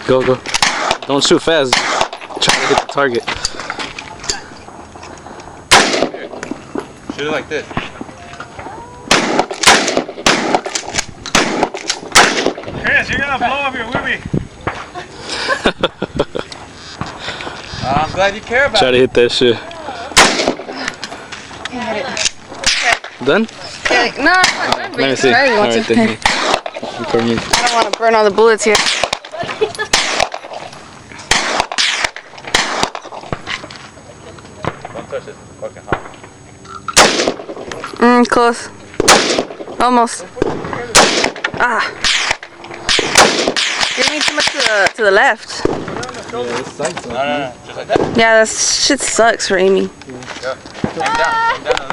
Go, go. Don't shoot fast. Try to hit the target. Shoot it like this. Chris, you're gonna blow up your whoopee. I'm glad you care about Try to hit that shit. Done? Okay. No, I'm not done. Let me see. Alright then. For me. I don't want to burn all the bullets here. Don't touch it. It's fucking hot. Close. Almost. Ah. You're aiming too much to the left. No, just like that. Yeah, that shit sucks for aiming. Yeah. Aim down. Aim down.